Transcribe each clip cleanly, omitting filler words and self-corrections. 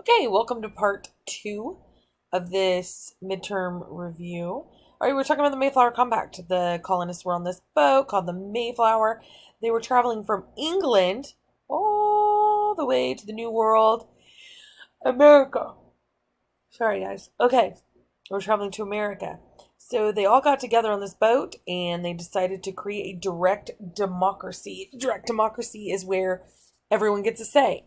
Okay, welcome to part 2 of this midterm review. All right, we're talking about the Mayflower Compact. The colonists were on this boat called the Mayflower. They were traveling from England all the way to the New World, America. Sorry, guys. Okay, we're traveling to America. So they all got together on this boat and they decided to create a direct democracy. Direct democracy is where everyone gets a say.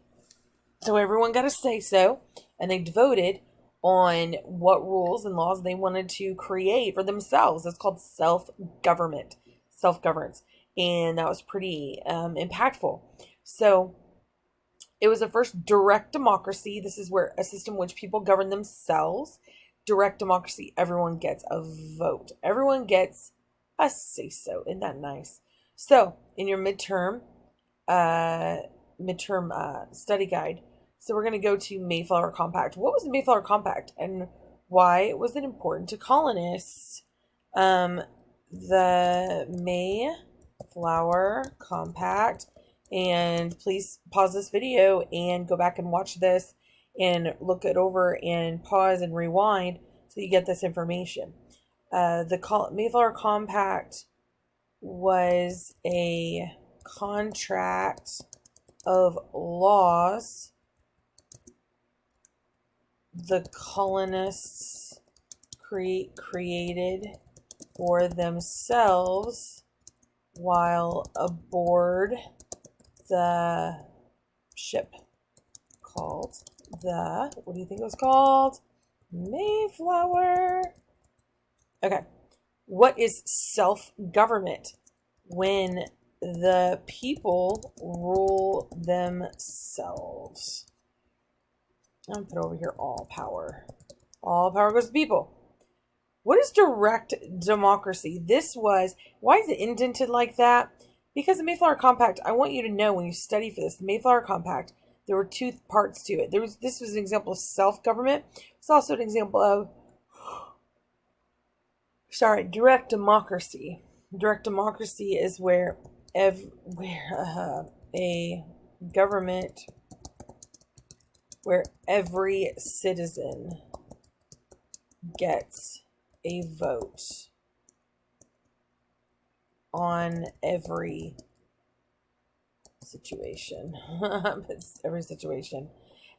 So everyone got a say so, and they voted on what rules and laws they wanted to create for themselves. It's called self-government, self-governance, and that was pretty impactful. So it was the first direct democracy. This is where a system in which people govern themselves. Direct democracy, everyone gets a vote. Everyone gets a say-so. Isn't that nice? So in your midterm study guide. So we're going to go to Mayflower Compact. What was the Mayflower Compact and why was it important to colonists? The Mayflower Compact, and please pause this video and go back and watch this and look it over and pause and rewind so you get this information. The Mayflower Compact was a contract of laws the colonists created for themselves while aboard the ship called what do you think it was called? Mayflower. Okay. What is self-government? When the people rule themselves. I'm going to put over here all power. All power goes to people. What is direct democracy? Why is it indented like that? Because the Mayflower Compact, I want you to know when you study for this, the Mayflower Compact, there were two parts to it. This was an example of self-government. It's also an example of, direct democracy. Direct democracy is where a government where every citizen gets a vote on every situation. Every situation.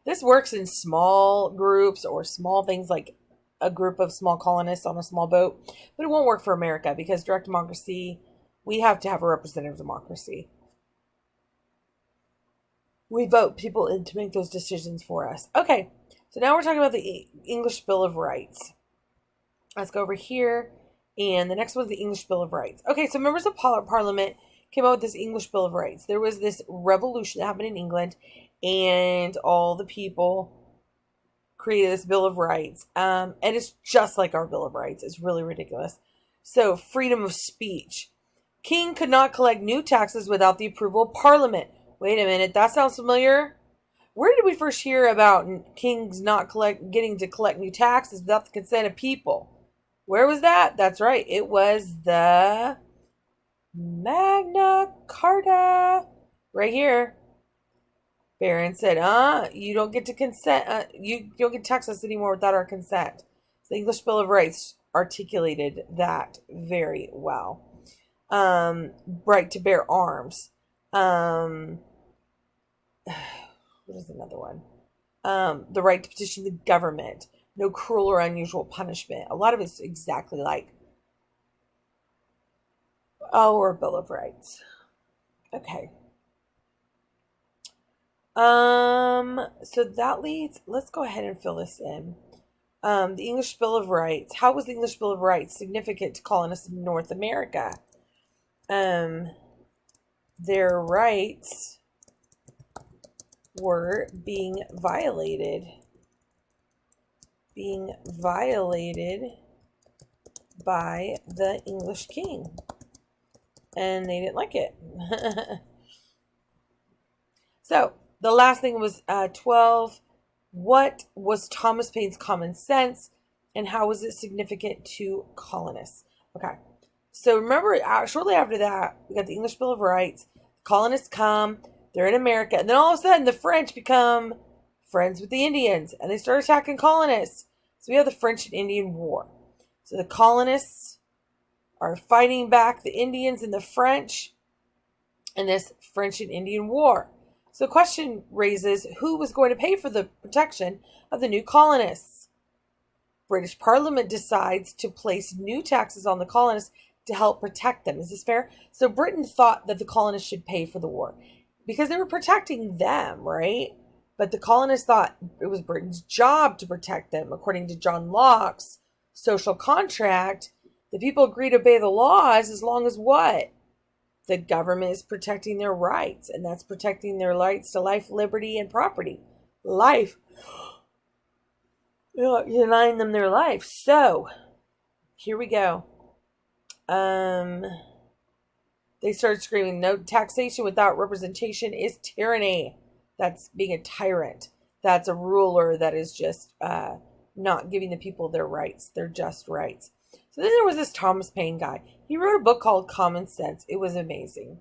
This works in small groups or small things like a group of small colonists on a small boat, but it won't work for America because direct democracy, we have to have a representative democracy. We vote people in to make those decisions for us. Okay, so now we're talking about the English Bill of Rights. Let's go over here, and the next one's the English Bill of Rights. Okay, so members of Parliament came out with this English Bill of Rights. There was this revolution that happened in England, and all the people created this Bill of Rights. And it's just like our Bill of Rights. It's really ridiculous. So, freedom of speech. King could not collect new taxes without the approval of Parliament. Wait a minute, that sounds familiar. Where did we first hear about kings not getting to collect new taxes without the consent of people? Where was that? That's right, it was the Magna Carta. Right here. Baron said, you don't get to consent, you don't get to tax us anymore without our consent. The English Bill of Rights articulated that very well. Right to bear arms. What is another one? The right to petition the government. No cruel or unusual punishment. A lot of it's exactly like our Bill of Rights. Okay. So that leads, let's go ahead and fill this in. The English Bill of Rights. How was the English Bill of Rights significant to colonists in North America? Their rights were being violated by the English king, and they didn't like it. So the last thing was 12. What was Thomas Paine's common sense, and how was it significant to colonists? Okay. So remember, shortly after that, we got the English Bill of Rights. The colonists come, they're in America, and then all of a sudden the French become friends with the Indians, and they start attacking colonists. So we have the French and Indian War. So the colonists are fighting back the Indians and the French in this French and Indian War. So the question raises, who was going to pay for the protection of the new colonists? British Parliament decides to place new taxes on the colonists to help protect them. Is this fair? So Britain thought that the colonists should pay for the war because they were protecting them, right? But the colonists thought it was Britain's job to protect them. According to John Locke's social contract, the people agree to obey the laws as long as what? The government is protecting their rights, and that's protecting their rights to life, liberty, and property. Life. Denying them their life. So, here we go. They started screaming, no taxation without representation is tyranny. That's being a tyrant. That's a ruler that is just not giving the people their rights, their just rights. So then there was this Thomas Paine guy. He wrote a book called Common Sense. It was amazing.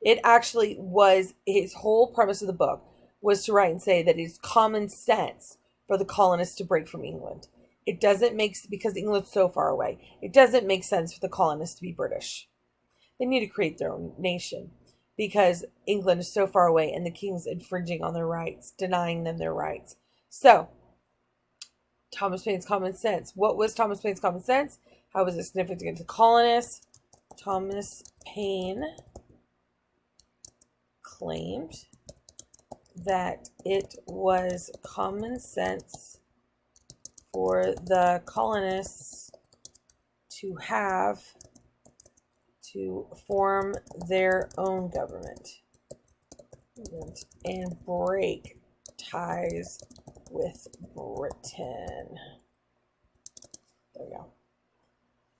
It actually was, his whole premise of the book was to write and say that it's common sense for the colonists to break from England. It doesn't make, because England's so far away, it doesn't make sense for the colonists to be British. They need to create their own nation because England is so far away and the king's infringing on their rights, denying them their rights. So, Thomas Paine's common sense. What was Thomas Paine's common sense? How was it significant to colonists? Thomas Paine claimed that it was common sense for the colonists to form their own government and break ties with Britain. There we go.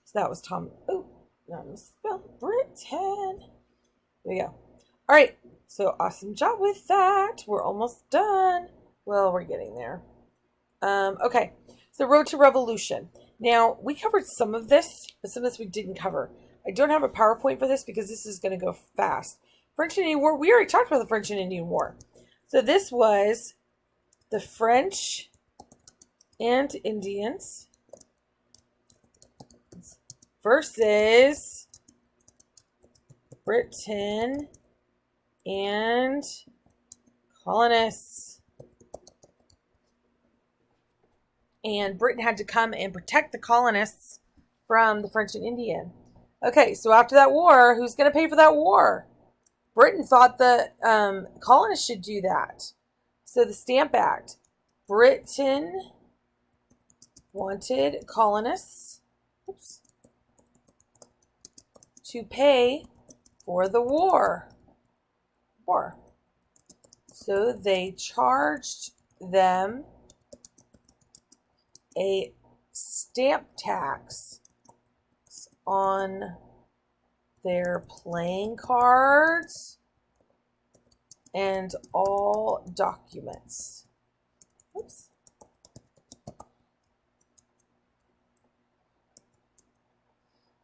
So that was Tom. Oh, not misspelled Britain. There we go. All right. So awesome job with that. We're almost done. Well, we're getting there. Okay. So Road to Revolution. Now, we covered some of this, but some of this we didn't cover. I don't have a PowerPoint for this because this is going to go fast. French and Indian War. We already talked about the French and Indian War. So this was the French and Indians versus Britain and colonists. And Britain had to come and protect the colonists from the French and Indian. Okay, so after that war, who's going to pay for that war? Britain thought the colonists should do that. So the Stamp Act. Britain wanted colonists to pay for the war. So they charged them a stamp tax on their playing cards and all documents. Oops.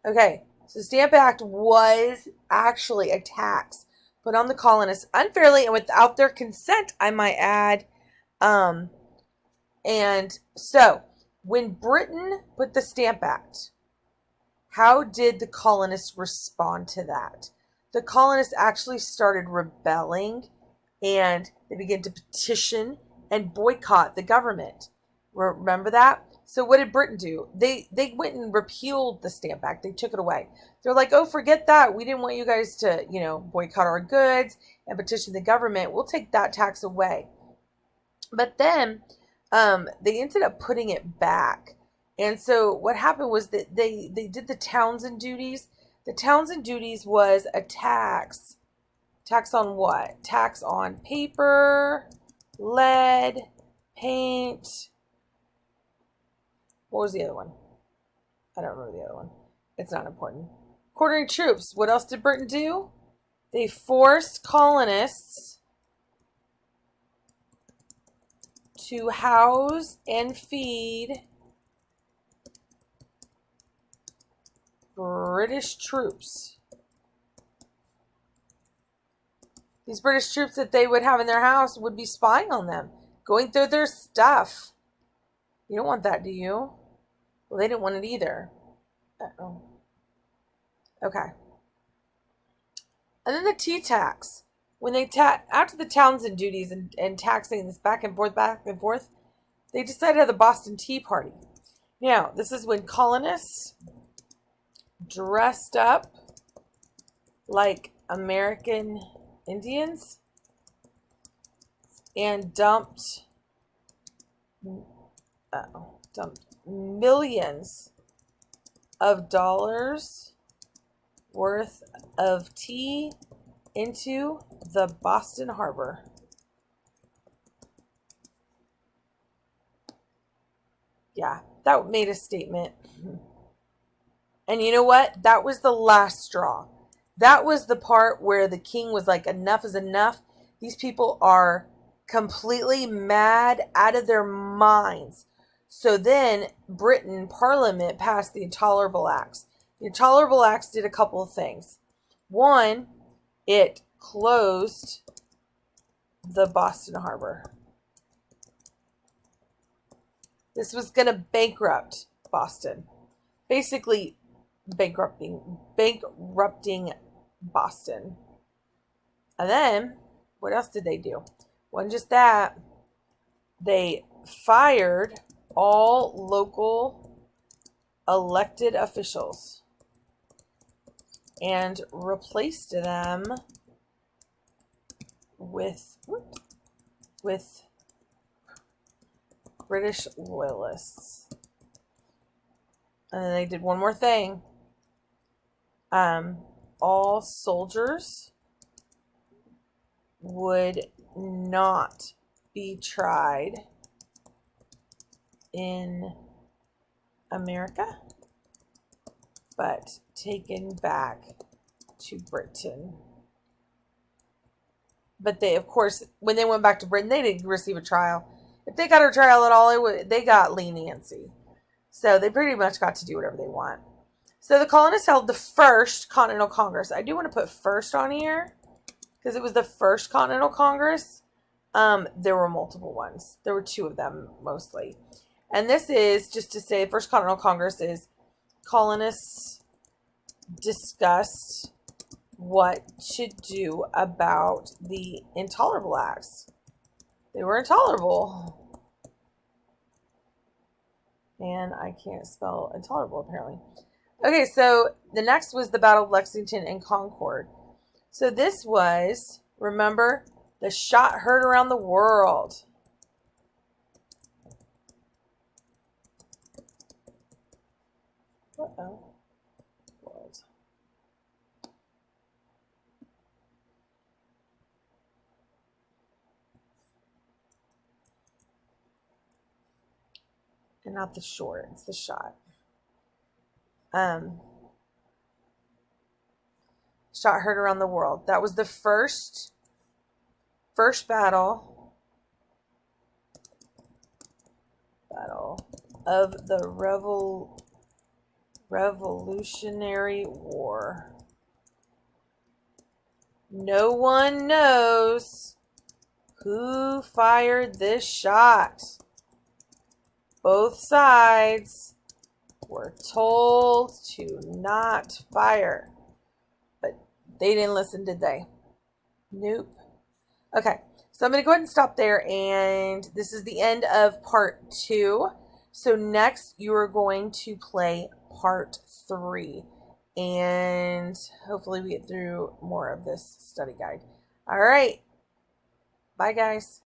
Okay, so Stamp Act was actually a tax put on the colonists unfairly and without their consent, I might add. And so, when Britain put the Stamp Act, how did the colonists respond to that? The colonists actually started rebelling and they began to petition and boycott the government. Remember that? So what did Britain do? They went and repealed the Stamp Act. They took it away. They're like, oh, forget that. We didn't want you guys to, boycott our goods and petition the government. We'll take that tax away. But then they ended up putting it back. And so what happened was that they did the Townsend duties. The Townsend duties was a tax. Tax on what? Tax on paper, lead, paint. What was the other one? I don't remember the other one. It's not important. Quartering troops. What else did Britain do? They forced colonists to house and feed British troops. These British troops that they would have in their house would be spying on them. going through their stuff. You don't want that, do you? Well, they didn't want it either. Uh-oh. Okay. And then the tea tax. When they after the Townsend duties and taxing this back and forth, they decided to have the Boston Tea Party. Now, this is when colonists dressed up like American Indians and dumped millions of dollars worth of tea into the Boston Harbor. Yeah, that made a statement. And you know what? That was the last straw. That was the part where the king was like, enough is enough. These people are completely mad, out of their minds. So then Britain, Parliament, passed the Intolerable Acts. The Intolerable Acts did a couple of things. One, it closed the Boston Harbor. This was going to bankrupt Boston. Basically, bankrupting Boston. And then, what else did they do? Wasn't just that. They fired all local elected officials and replaced them with British loyalists. And then they did one more thing. All soldiers would not be tried in America, but taken back to Britain. But they, of course, when they went back to Britain, they didn't receive a trial. If they got a trial at all, they got leniency. So they pretty much got to do whatever they want. So the colonists held the first Continental Congress. I do want to put first on here because it was the first Continental Congress. There were multiple ones. There were two of them mostly. And this is, just to say, the first Continental Congress is colonists discussed what to do about the Intolerable Acts. They were intolerable. And I can't spell intolerable, apparently. Okay, so the next was the Battle of Lexington and Concord. So this was, remember, the shot heard around the world. Uh-oh. World. And not the short, it's the shot. Shot heard around the world. That was the first battle of the Revolutionary War. No one knows who fired this shot. Both sides were told to not fire. But they didn't listen, did they? Nope. Okay, so I'm going to go ahead and stop there. And this is the end of part 2. So next you are going to play part 3. And hopefully we get through more of this study guide. All right. Bye, guys.